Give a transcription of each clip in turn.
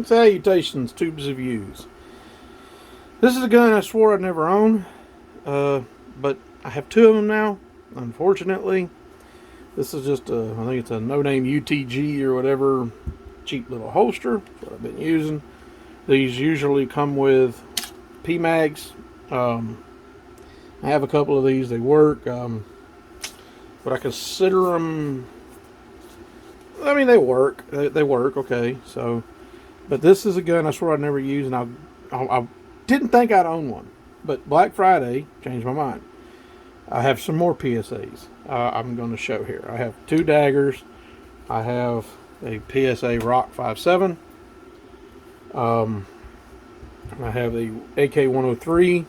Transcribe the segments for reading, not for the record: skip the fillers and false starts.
Salutations, tubes of use. This is a gun I swore I'd never own, but I have two of them now, unfortunately. This is just I think it's a no-name UTG or whatever, cheap little holster. That's what I've been using. These usually come with PMags. I have a couple of these. They work, but I consider them. I mean, they work. They work, okay. So, but this is a gun I swore I'd never use, and I didn't think I'd own one. But Black Friday changed my mind. I have some more PSAs I'm going to show here. I have two daggers. I have a PSA Rock 5.7. I have the AK-103.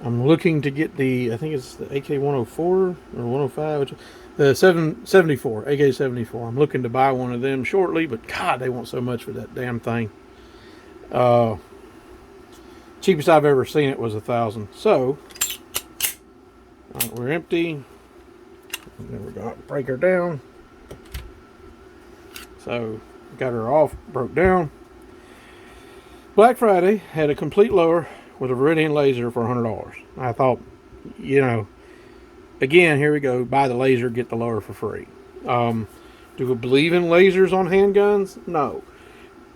I'm looking to get the, I think it's the AK-104 or 105, the 774, AK-74. I'm looking to buy one of them shortly, but God, they want so much for that damn thing. Cheapest I've ever seen it was $1,000. So, we're empty. There we go. Break her down. So, got her off, broke down. Black Friday had a complete lower with a Viridian laser for $100. I thought, you know, again, here we go. Buy the laser, get the lower for free. Do we believe in lasers on handguns? No.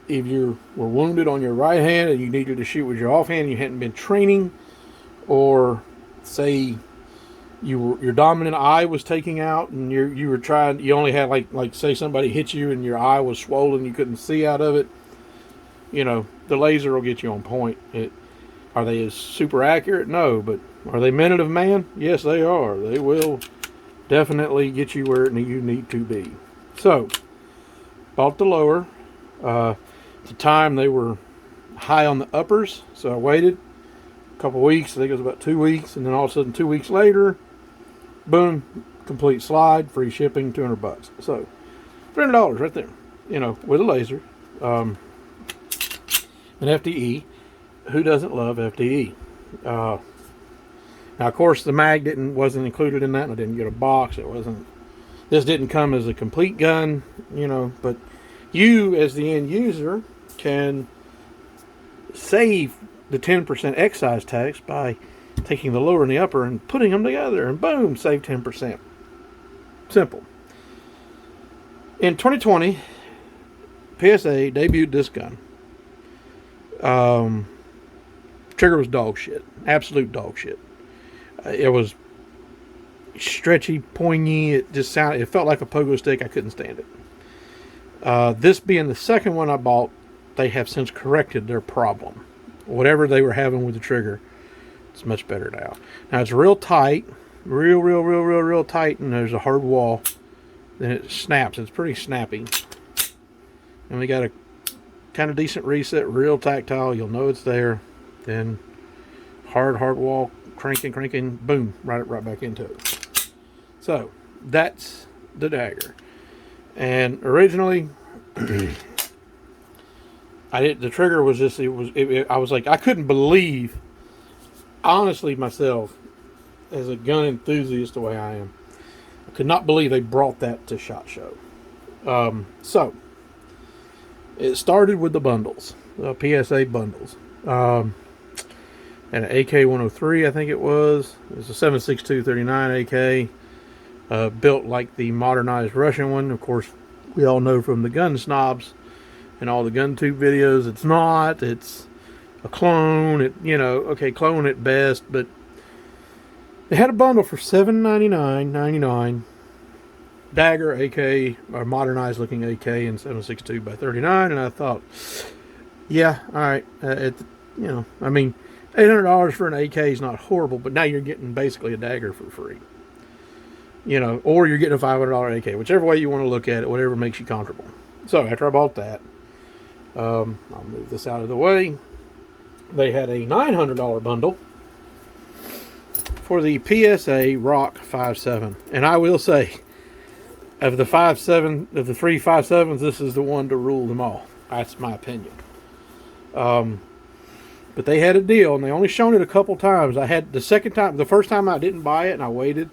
If you were wounded on your right hand and you needed to shoot with your offhand, you hadn't been training, or say your dominant eye was taking out and you were trying, you only had like say somebody hit you and your eye was swollen, you couldn't see out of it, you know, the laser will get you on point. Are they as super accurate? No, but are they minute of man? Yes, they are. They will definitely get you where you need to be. So, bought the lower. At the time, they were high on the uppers, so I waited a couple weeks. I think it was about 2 weeks, and then all of a sudden, 2 weeks later, boom, complete slide, free shipping, $200. So, $300 right there, you know, with a laser, an FDE. Who doesn't love FDE? Now, of course, the mag wasn't included in that, and I didn't get a box. This didn't come as a complete gun, you know, but you, as the end user, can save the 10% excise tax by taking the lower and the upper and putting them together, and boom, save 10%. Simple. In 2020, PSA debuted this gun. Trigger was dog shit. Absolute dog shit. It was stretchy, poingy. It felt like a pogo stick. I couldn't stand it. This being the second one I bought, they have since corrected their problem. Whatever they were having with the trigger, it's much better now. Now it's real tight, real tight, and there's a hard wall. Then it snaps. It's pretty snappy. And we got a kind of decent reset, real tactile. You'll know it's there. Then hard wall, cranking, boom, right back into it. So that's the dagger. And originally, the trigger was just, I was like, I couldn't believe, honestly, myself, as a gun enthusiast the way I am, I could not believe they brought that to SHOT Show. So, it started with the bundles, the PSA bundles. And an AK-103, I think it was. It was a 7.62 39 AK. Built like the modernized Russian one. Of course, we all know from the gun snobs and all the gun tube videos, it's not. It's a clone. Clone at best, but they had a bundle for $799.99. Dagger, AK, or modernized looking AK in 7.62 by 39, and I thought, yeah, all right. I mean, $800 for an AK is not horrible, but now you're getting basically a dagger for free. You know, or you're getting a $500 AK, whichever way you want to look at it, whatever makes you comfortable. So after I bought that, I'll move this out of the way. They had a $900 bundle for the PSA Rock 5.7, and I will say, of the 5.7, of the three 5.7s, this is the one to rule them all. That's my opinion. But they had a deal, and they only shown it a couple times. I had the first time I didn't buy it, and I waited.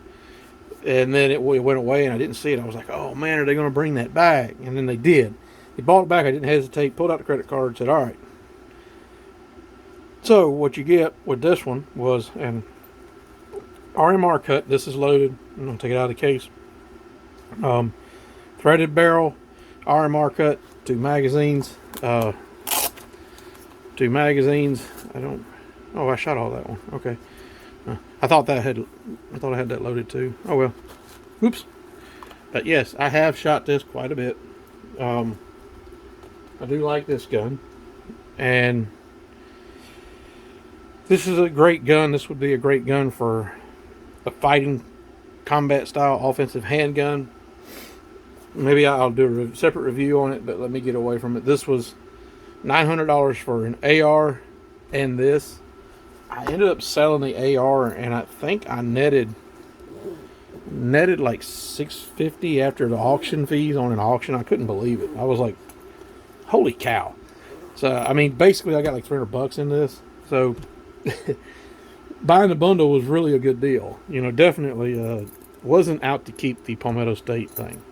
And then it went away, and I didn't see it. I was like, oh, man, are they going to bring that back? And then they did. He bought it back. I didn't hesitate. Pulled out the credit card. Said, all right. So what you get with this one was an RMR cut. This is loaded. I'm going to take it out of the case. Threaded barrel, RMR cut, 2 magazines. 2 magazines. I shot all that one. Okay. I thought I had that loaded too. Oh well. Oops. But yes, I have shot this quite a bit. I do like this gun, and this is a great gun. This would be a great gun for a fighting combat style offensive handgun. Maybe I'll do a separate review on it, but let me get away from it. This was $900 for an AR, and this, I ended up selling the AR, and I think I netted like $650 after the auction fees on an auction. I couldn't believe it. I was like, holy cow. So I mean, basically I got like $300 in this. So buying the bundle was really a good deal. You know, definitely wasn't out to keep the Palmetto State thing.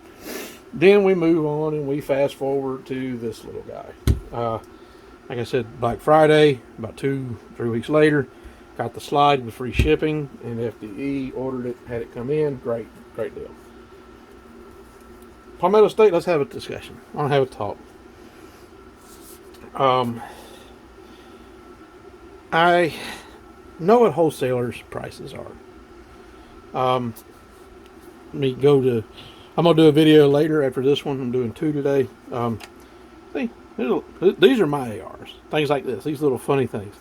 Then we move on and we fast forward to this little guy. Like I said, Black Friday, about 2-3 weeks later, got the slide with free shipping, and FDE ordered it, had it come in. Great deal. Palmetto State, let's have a discussion. I want to have a talk. I know what wholesalers' prices are. I'm gonna do a video later after this one. I'm doing 2 today. See, these are my ARs. Things like this. These little funny things.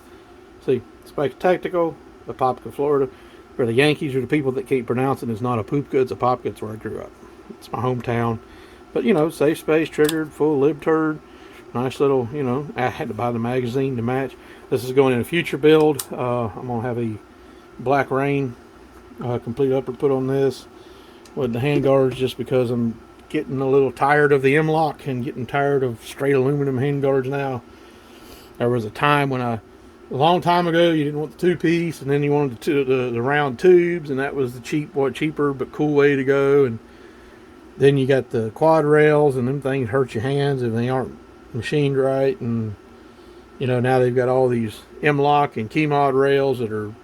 See, Spike Tactical, Apopka, Florida. For the Yankees or the people that keep pronouncing it's not Apopka, it's Apopka. It's where I grew up. It's my hometown. But, you know, safe space, triggered, full lib turd. Nice little, you know, I had to buy the magazine to match. This is going in a future build. I'm going to have a Black Rain complete upper put on this with the handguards, just because I'm getting a little tired of the M-Lock and getting tired of straight aluminum handguards now. There was a time when a long time ago, you didn't want the 2-piece, and then you wanted the round tubes, and that was the cheaper but cool way to go. And then you got the quad rails, and them things hurt your hands if they aren't machined right. And you know, now they've got all these M-Lock and key mod rails that are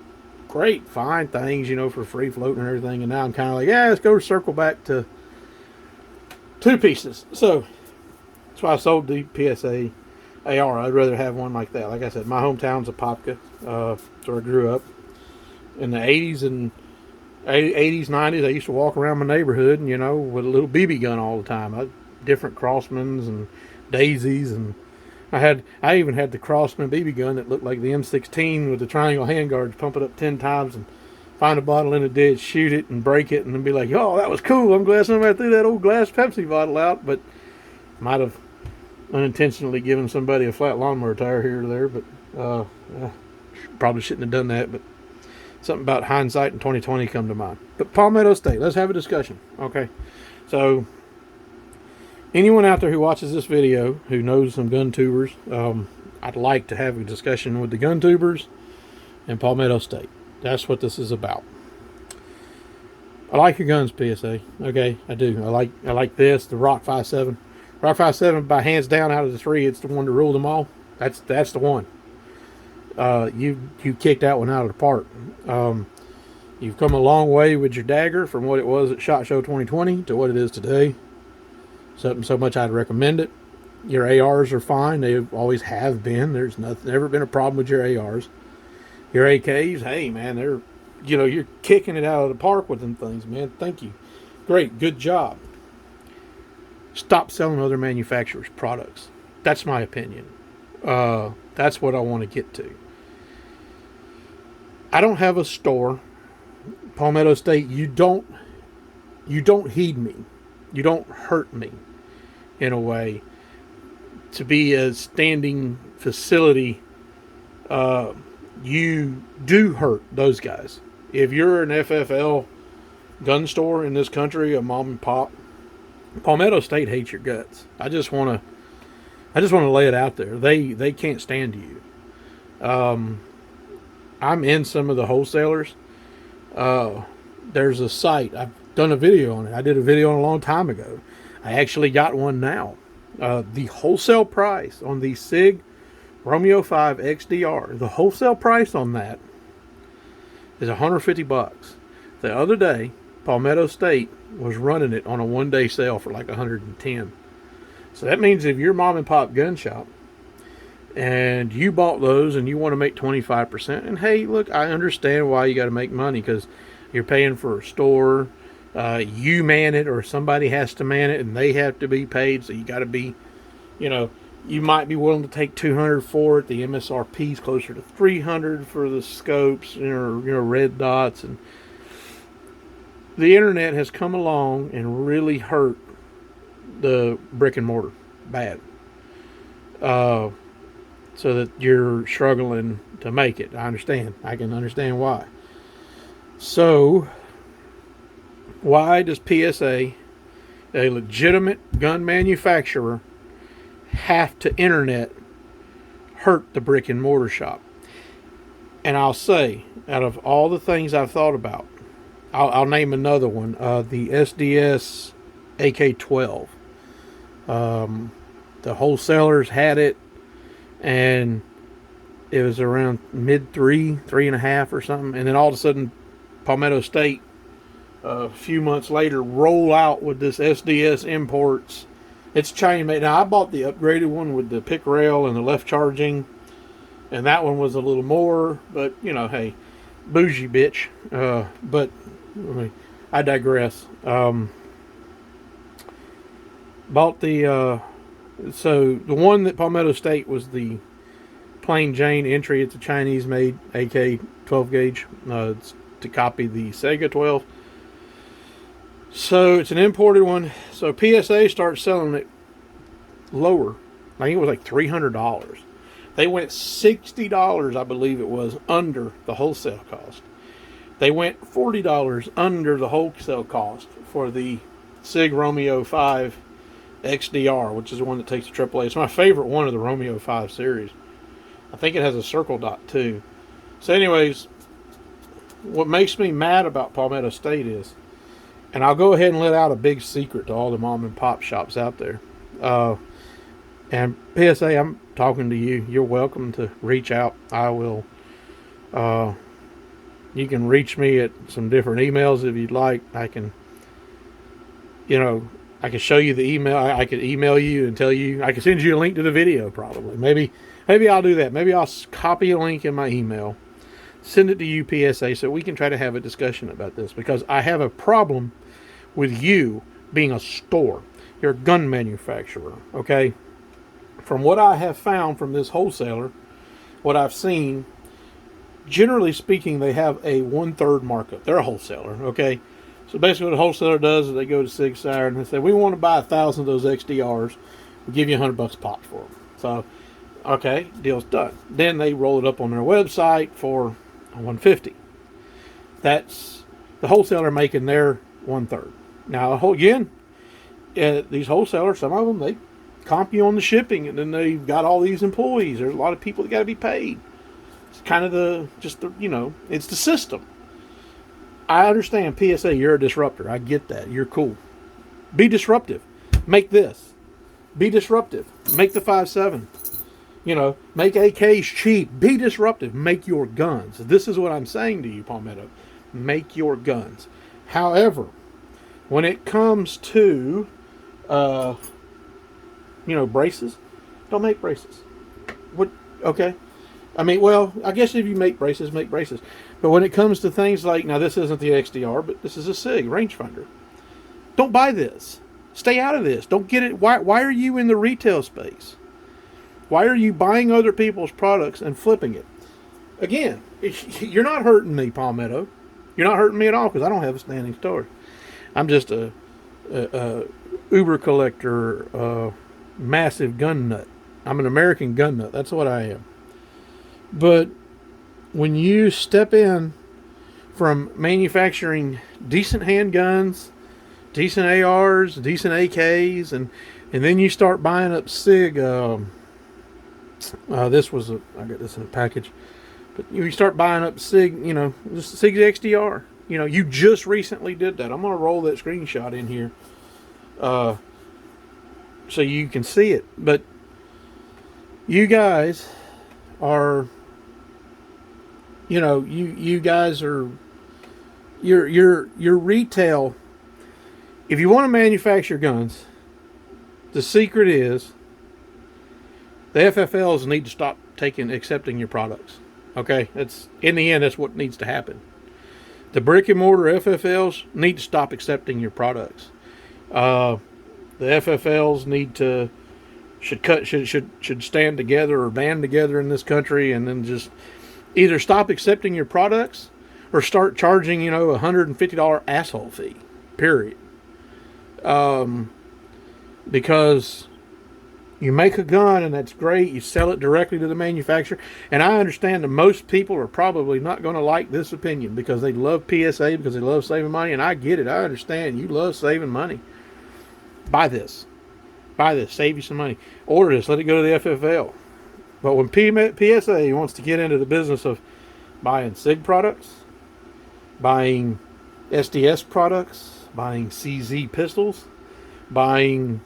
great, fine things, you know, for free floating and everything. And now I'm kind of like, yeah, let's go circle back to 2 pieces. So that's why I sold the PSA AR. I'd rather have one like that. Like I said, my hometown's Apopka. So I grew up in the 80s and 90s. I used to walk around my neighborhood, and, you know, with a little BB gun all the time. Different Crossmans and Daisies, and I even had the Crossman BB gun that looked like the M16 with the triangle handguards. Pump it up 10 times and find a bottle in a ditch, shoot it and break it, and then be like, oh, that was cool. I'm glad somebody threw that old glass Pepsi bottle out. But might have unintentionally given somebody a flat lawnmower tire here or there. But probably shouldn't have done that. But something about hindsight in 2020 come to mind. But Palmetto State, let's have a discussion. Okay, so anyone out there who watches this video who knows some gun tubers, I'd like to have a discussion with the gun tubers and Palmetto State. That's what this is about. I like your guns, PSA. Okay, I do. I like this, the Rock 5.7. Rock 5.7, by hands down out of the 3, it's the one to rule them all. That's the one. You kicked that one out of the park. You've come a long way with your dagger from what it was at SHOT Show 2020 to what it is today. So much I'd recommend it. Your ARs are fine. They always have been. There's never been a problem with your ARs. Your AKs, hey man, you're kicking it out of the park with them things, man. Thank you. Great, good job. Stop selling other manufacturers' products. That's my opinion. That's what I want to get to. I don't have a store. Palmetto State, you don't heed me. You don't hurt me in a way. To be a standing facility, you do hurt those guys. If you're an FFL gun store in this country, a mom and pop, Palmetto State hates your guts. I just want to lay it out there. They can't stand you. I'm in some of the wholesalers. There's a site. I've done a video on it. I did a video on it a long time ago. I actually got one now. The wholesale price on the SIG Romeo 5 XDR, the wholesale price on that is $150. The other day, Palmetto State was running it on a one-day sale for like $110. So that means if you're mom and pop gun shop and you bought those and you want to make 25%, and hey, look, I understand why you got to make money, because you're paying for a store, you man it, or somebody has to man it and they have to be paid, so you got to be, you might be willing to take $200 for it. The MSRP is closer to $300 for the scopes, red dots. And the internet has come along and really hurt the brick and mortar bad. So that you're struggling to make it. I understand. I can understand why. So, why does PSA, a legitimate gun manufacturer, have to internet hurt the brick and mortar shop? And I'll say, out of all the things I've thought about, I'll name another one, the SDS AK-12. The wholesalers had it, and it was around mid 3.5 or something, and then all of a sudden Palmetto State a few months later roll out with this SDS imports. It's chain made. Now I bought the upgraded one with the pick rail and the left charging, and that one was a little more, but hey, bougie bitch. But I digress. Bought the so the one that Palmetto State was the plain Jane entry. It's a Chinese made AK 12 gauge. It's to copy the Sega 12. So it's an imported one. So PSA starts selling it lower. I think it was like $300. They went $60, I believe it was, under the wholesale cost. They went $40 under the wholesale cost for the SIG Romeo 5 XDR, which is the one that takes the AAA. It's my favorite one of the Romeo 5 series. I think it has a circle dot too. So anyways, what makes me mad about Palmetto State is, and I'll go ahead and let out a big secret to all the mom and pop shops out there. And PSA, I'm talking to you. You're welcome to reach out. I will. You can reach me at some different emails if you'd like. I can, I can show you the email. I could email you and tell you. I can send you a link to the video probably. Maybe I'll do that. Maybe I'll copy a link in my email, send it to you, PSA, so we can try to have a discussion about this, because I have a problem with you being a store. You're a gun manufacturer, okay? From what I have found from this wholesaler, what I've seen, generally speaking, they have a 1/3 markup. They're a wholesaler, okay? So basically what a wholesaler does is they go to Sig Sauer and they say, we want to buy 1,000 of those XDRs. We'll give you $100 pop for them. So, okay, deal's done. Then they roll it up on their website for $150. That's the wholesaler making their 1/3. Now, again, these wholesalers, some of them, they comp you on the shipping, and then they've got all these employees. There's a lot of people that got to be paid. It's kind of it's the system. I understand, PSA, you're a disruptor. I get that. You're cool. Be disruptive. Make this. Be disruptive. Make the 5.7. Make AKs cheap. Be disruptive. Make your guns. This is what I'm saying to you, Palmetto. Make your guns. However, when it comes to, braces, don't make braces. What? Okay. I mean, well, I guess if you make braces, make braces. But when it comes to things like, now this isn't the XDR, but this is a SIG rangefinder. Don't buy this. Stay out of this. Don't get it. Why are you in the retail space? Why are you buying other people's products and flipping it? Again, you're not hurting me, Palmetto. You're not hurting me at all, because I don't have a standing start. I'm just a Uber collector, massive gun nut. I'm an American gun nut. That's what I am. But when you step in from manufacturing decent handguns, decent ARs, decent AKs, and then you start buying up SIG, I got this in a package, but you start buying up SIG, just SIG XDR. You just recently did that. I'm going to roll that screenshot in here. so you can see it. But you guys are, you guys are, your retail. If you want to manufacture guns, the secret is the FFLs need to stop accepting your products. Okay, that's in the end. That's what needs to happen. The brick and mortar FFLs need to stop accepting your products. The FFLs should stand together or band together in this country, and then just either stop accepting your products or start charging $150 asshole fee. Period. Because you make a gun and that's great. You sell it directly to the manufacturer. And I understand that most people are probably not going to like this opinion because they love PSA, because they love saving money. And I get it. I understand. You love saving money. Buy this. Buy this. Save you some money. Order this. Let it go to the FFL. But when PSA wants to get into the business of buying SIG products, buying SDS products, buying CZ pistols, buying...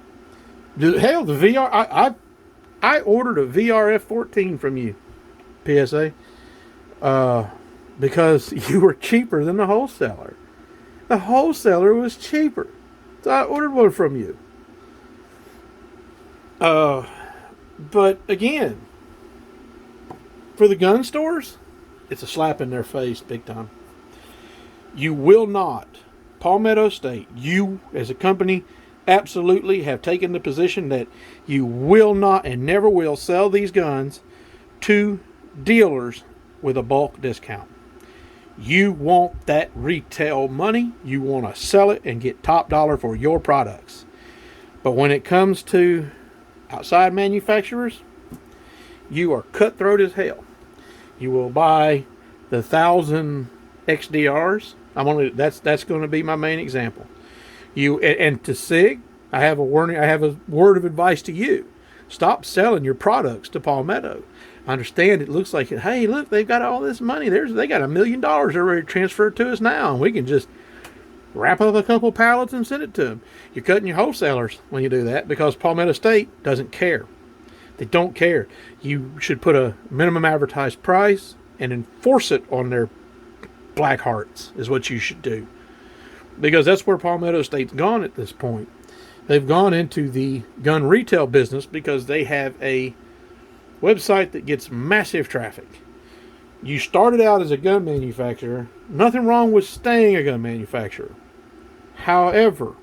Hell, the VR... I ordered a VRF-14 from you, PSA, because you were cheaper than the wholesaler. The wholesaler was cheaper. So I ordered one from you. But again, for the gun stores, it's a slap in their face big time. You will not, Palmetto State, you as a company absolutely have taken the position that you will not and never will sell these guns to dealers with a bulk discount. You want that retail money. You want to sell it and get top dollar for your products. But when it comes to outside manufacturers, you are cutthroat as hell. You will buy the 1,000 XDRs. That's going to be my main example. And to SIG, I have a word of advice to you. Stop selling your products to Palmetto. I understand it looks like, hey, look, they've got all this money. They got $1 million already transferred to us now, and we can just wrap up a couple pallets and send it to them. You're cutting your wholesalers when you do that, because Palmetto State doesn't care. They don't care. You should put a minimum advertised price and enforce it on their black hearts is what you should do. Because that's where Palmetto State's gone at this point. They've gone into the gun retail business because they have a website that gets massive traffic. You started out as a gun manufacturer. Nothing wrong with staying a gun manufacturer. However,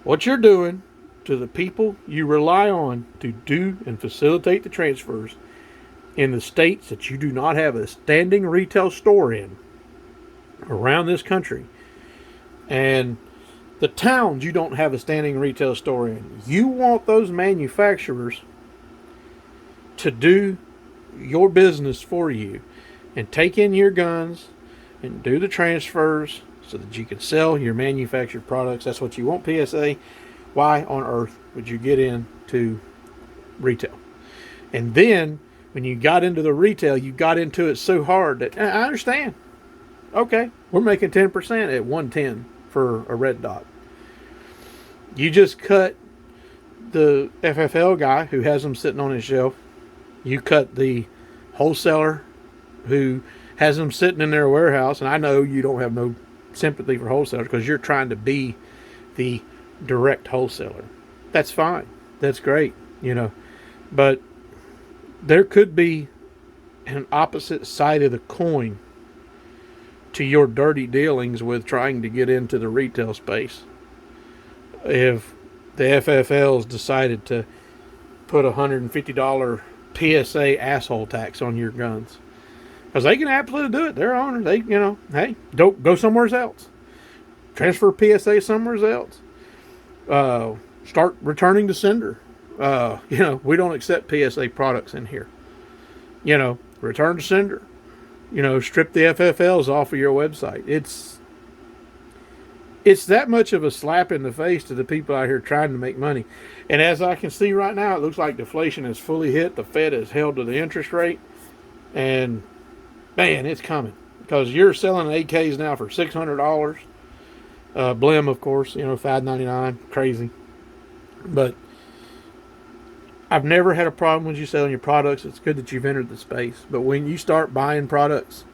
what you're doing to the people you rely on to do and facilitate the transfers in the states that you do not have a standing retail store in around this country, and the towns you don't have a standing retail store in, you want those manufacturers to do your business for you and take in your guns and do the transfers so that you can sell your manufactured products. That's what you want, PSA. Why on earth would you get into retail? And then when you got into the retail, you got into it so hard that I understand. Okay, we're making 10% at 110 for a red dot. You just cut the FFL guy who has them sitting on his shelf. You cut the wholesaler who has them sitting in their warehouse. And I know you don't have no sympathy for wholesalers because you're trying to be the direct wholesaler. That's fine. That's great, But there could be an opposite side of the coin to your dirty dealings with trying to get into the retail space. If the FFLs decided to put $150 PSA asshole tax on your guns, because they can absolutely do it. They're owners. They, hey, don't go somewhere else. Transfer PSA somewhere else. Start returning to sender. We don't accept PSA products in here. Return to sender. Strip the FFLs off of your website. It's that much of a slap in the face to the people out here trying to make money. And as I can see right now, it looks like deflation has fully hit. The Fed has held to the interest rate. And, man, it's coming. Because you're selling AKs now for $600. Blim, of course, $5.99. Crazy. But I've never had a problem with you selling your products. It's good that you've entered the space. But when you start buying products,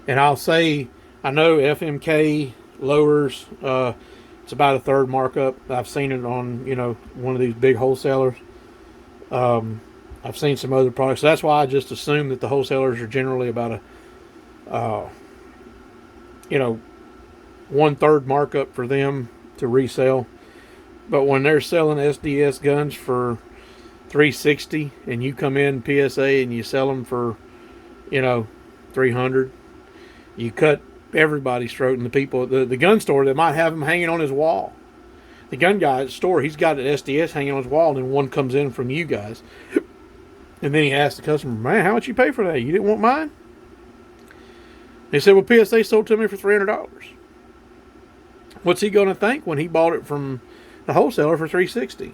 and I'll say, I know FMK lowers, it's about a third markup. I've seen it on, one of these big wholesalers. I've seen some other products. So that's why I just assume that the wholesalers are generally about a, 1/3 markup for them to resell. But when they're selling SDS guns for $360 and you come in PSA and you sell them for, $300, you cut everybody's throat. And the people at the gun store, they might have them hanging on his wall. The gun guy at the store, he's got an SDS hanging on his wall, and then one comes in from you guys. And then he asks the customer, man, how much you pay for that? You didn't want mine? He said, well, PSA sold to me for $300. What's he going to think when he bought it from the wholesaler for $360?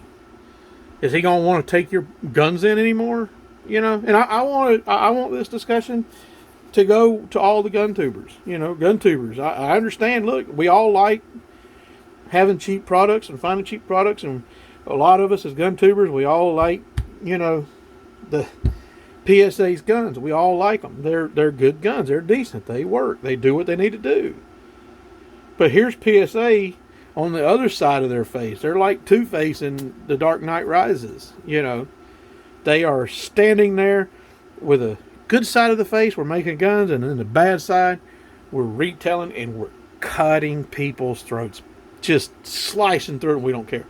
Is he going to want to take your guns in anymore? And I want this discussion to go to all the gun tubers. Gun tubers. I understand. Look, we all like having cheap products and finding cheap products, and a lot of us as gun tubers, we all like, the PSA's guns. We all like them. They're good guns. They're decent. They work. They do what they need to do. But here's PSA on the other side of their face. They're like Two-Face in The Dark Knight Rises. They are standing there with a good side of the face. We're making guns, and then the bad side, we're retailing and we're cutting people's throats, just slicing through it. And we don't care.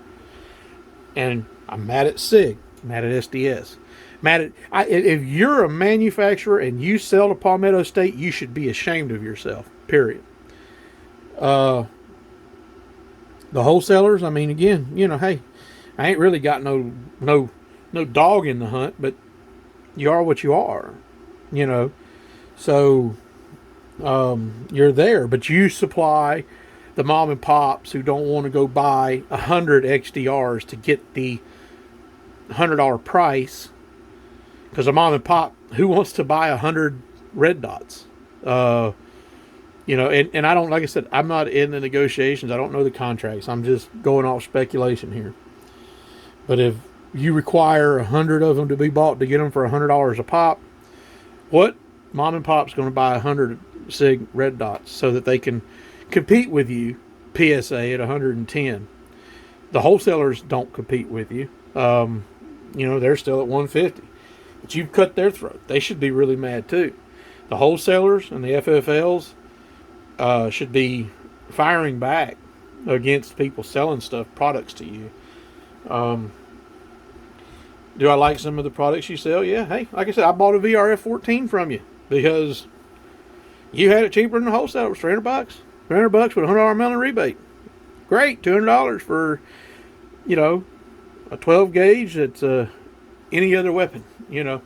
And I'm mad at SIG. Mad at SDS. Mad at if you're a manufacturer and you sell to Palmetto State, you should be ashamed of yourself. Period. The wholesalers, I mean, again, hey, I ain't really got no dog in the hunt, but you are what you are, So you're there, but you supply the mom and pops who don't want to go buy 100 XDRs to get the $100 price. Because a mom and pop, who wants to buy 100 red dots? And I don't, like I said, I'm not in the negotiations. I don't know the contracts. I'm just going off speculation here. But if you require 100 of them to be bought to get them for $100 a pop, what mom and pop's going to buy 100 SIG red dots so that they can compete with you, PSA, at 110? The wholesalers don't compete with you. They're still at 150. But you've cut their throat. They should be really mad too. The wholesalers and the FFLs should be firing back against people selling products to you. Do I like some of the products you sell? Yeah. Hey, like I said, I bought a VRF-14 from you because you had it cheaper than the wholesale. It was $300. $300 with a $100 melon rebate. Great. $200 for, a 12 gauge that's any other weapon. An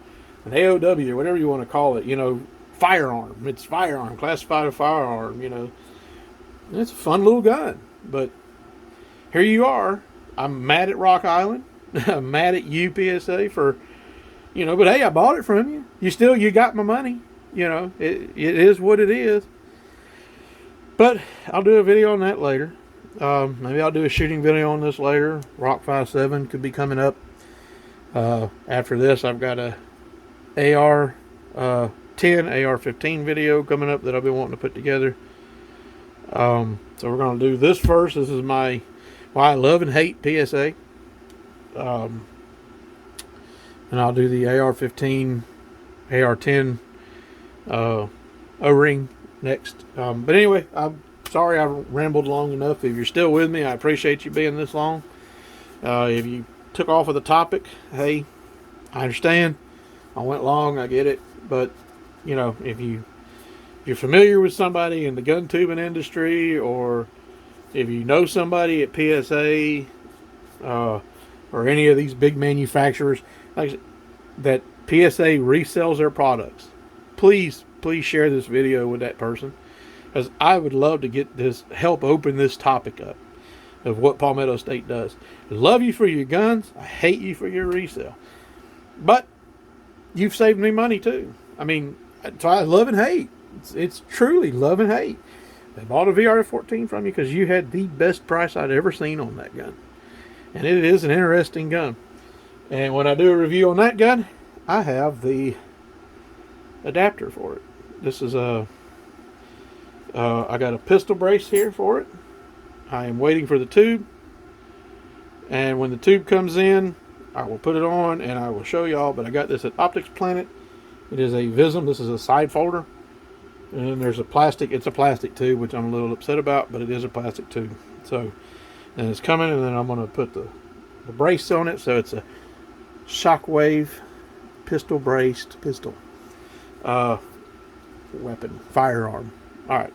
AOW or whatever you want to call it. Firearm. It's firearm. Classified a firearm. It's a fun little gun. But here you are. I'm mad at Rock Island. I'm mad at you, PSA, for, but hey, I bought it from you. You got my money. It is what it is. But I'll do a video on that later. Maybe I'll do a shooting video on this later. Rock 57 could be coming up. After this, I've got a AR 10, AR 15 video coming up that I've been wanting to put together. So we're going to do this first. This is my why I love and hate PSA. And I'll do the AR 15, AR 10 O-ring next. But anyway, I'm sorry I rambled long enough. If you're still with me, I appreciate you being this long. If you took off of the topic, hey, I understand. I went long, I get it. But, if you're familiar with somebody in the gun tubing industry, or if you know somebody at PSA, or any of these big manufacturers that PSA resells their products, please share this video with that person, because I would love to get this, help open this topic up of what Palmetto State does. I love you for your guns. I hate you for your resale. But you've saved me money too. I mean, so I love and hate. It's truly love and hate. They bought a VRF-14 from you because you had the best price I'd ever seen on that gun. And it is an interesting gun. And when I do a review on that gun, I have the adapter for it. This is a I got a pistol brace here for it. I am waiting for the tube, and when the tube comes in, I will put it on and I will show y'all. But I got this at Optics Planet. It is a Vism. This is a side folder, and then there's a plastic. It's a plastic tube, which I'm a little upset about, but it is a plastic tube. So, and it's coming, and then I'm going to put the brace on it. So it's a Shockwave pistol braced pistol weapon, firearm. All right.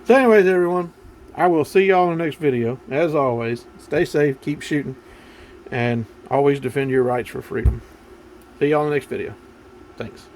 So anyways, everyone, I will see y'all in the next video. As always, stay safe, keep shooting, and always defend your rights for freedom. See y'all in the next video. Thanks.